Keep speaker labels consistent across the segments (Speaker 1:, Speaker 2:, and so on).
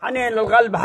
Speaker 1: حنين للقلب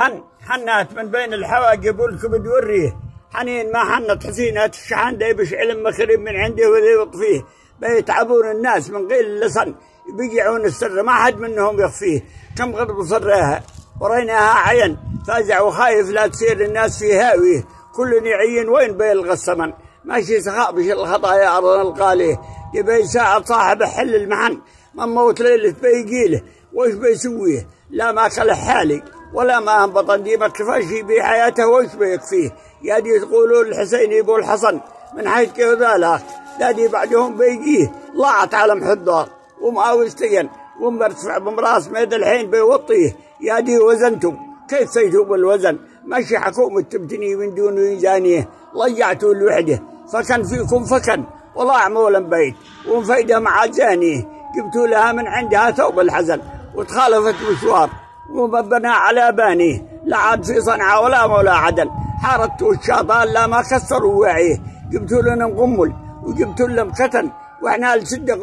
Speaker 1: حنات من بين الحواجب والكبد والريه. حنين ما حنت حسينات الشحن دا يبش علم مخرب من عنده وذي يطفيه. بيتعبون الناس من قيل اللسن بيجعون السر ما حد منهم يخفيه. كم غرب صراها وريناها عين فازع وخايف لا تصير الناس في هاويه. كل يعين وين بيلغى الثمن ماشي سخاء بش الخطايا أرض القاليه. يبي ساعة صاحب حل المحن من موت ليلة بيجيله وش بيسويه. لا ما كل حالي ولا ما بطن دي ما كفاش بحياته وش بيكفيه. يا دي تقولوا الحسين يبو الحسن من حيث كذلك لا دي بعدهم بيجيه ضاعت على محضار ومعاوستين ومرتفع بمراس ميد الحين بيوطيه. يا دي وزنتم كيف سيتوا بالوزن ماشي حكومة تبتني من دون ميزانيه. ضيعتوا الوحدة فكن فيكم فكن وضاع مولا بيت ومفيدة مع جانيه. جبتوا لها من عندها ثوب الحزن وتخالفت مشوار ومبنى على بانيه. لا عاد في صنعاء ولا مولا عدن حارتوا الشاطان لا ما كسروا وعيه. جبتوا لنا مقمل وجبتوا لنا كتن واحنا لسدة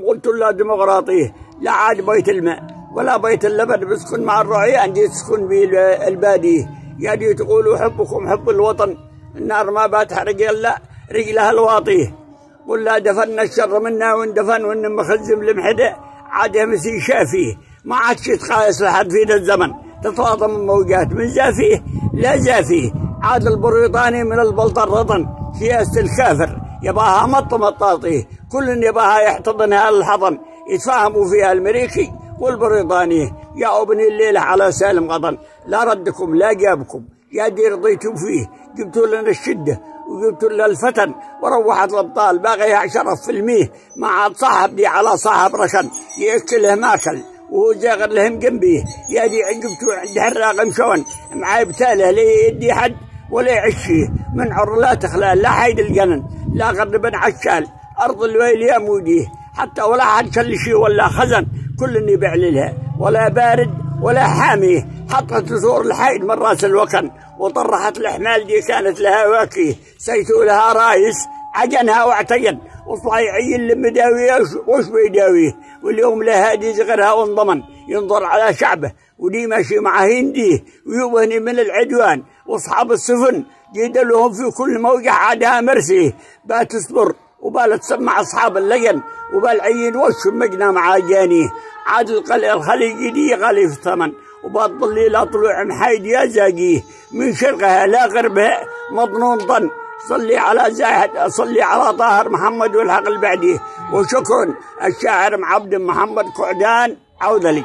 Speaker 1: قلتوا لها ديمقراطيه. لا عاد بيت الماء ولا بيت اللبن بسكن مع الرعيان دي تسكن بالباديه. يا دي تقولوا حبكم حب الوطن النار ما بتحرق الا رجلها الواطيه. قل لا دفنا الشر منا واندفن وان مخزم لمحده عاد مسي شافيه. ما عادش يتقايس لحد في الزمن تتواطم الموجات من زافيه لا زافيه. عاد البريطاني من البلطة الرطن سياسة الكافر يباها مطاطيه. كل يباها يحتضنها الحضن يتفاهموا فيها الامريكي والبريطاني. يا ابني الليله على سالم غضن لا ردكم لا جابكم. يا دي رضيتم فيه جبتوا لنا الشده وجبتوا لنا الفتن وروحت الابطال باقي 10% ما عاد صاحب دي على صاحب ركن ياكله ماكل وهو جاغر لهم جنبيه. يا دي جبتوا عند حراق مشون معاي بتاله لا يدي حد ولا يعشيه. من عر لا تخلال لا حيد الجنن لا غرب عشال ارض الويل يا موديه. حتى ولا حد شلشي ولا خزن كل يبيع لها ولا بارد ولا حاميه. حطت صور الحيد من راس الوكن وطرحت الحمال دي كانت لها واكيه. سيتوا لها رايس عجنها واعتجن وصايعي اللي مداويه وش بيداويه. واليوم لا هادي صغرها وانضمن ينظر على شعبه ودي ماشي مع هنديه ويوبهني من العدوان. واصحاب السفن جيدلهم في كل موجع عادها مرسيه. بتصبر وبال تسمع اصحاب اللجن وبالعين وش مجنى مع جانيه. عاد الخليجي دي غالي في الثمن وبالظل لا طلوع محايد يا زاقيه. من شرقها لا غربها مضنون ظن. صلي على زاهد صلي على طاهر محمد والحق البعديه. وشكرا الشاعر عبد محمد قعدان عوذلي.